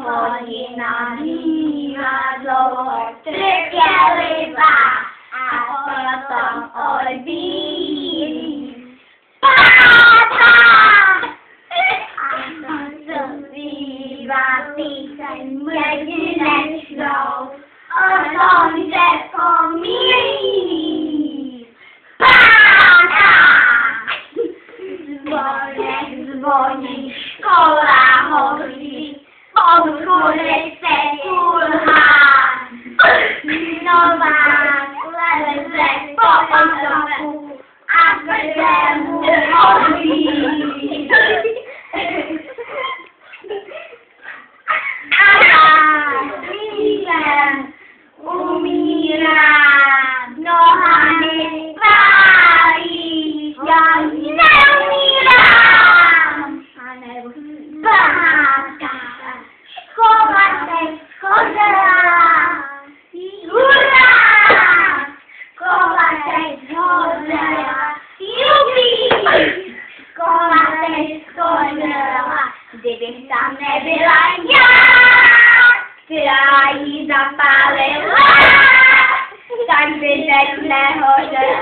hodina bývá dlouho trpělivá a potom odbíjí. Pátá! A to zpívá píseň jedinečnou, o tom se pomílí. Pátá! Zvonek zvoní, škola hoří, obchůdek se kulhá. Novák leze po potoku a krve mu hoří. Umírá, nohami tváří, já neumírám. Báka, škola se shodila, hurá, škola se shodila, jupí, škola se shodila, kdybych tam nebyla já, která jí zapálila, tak by teď nehořela.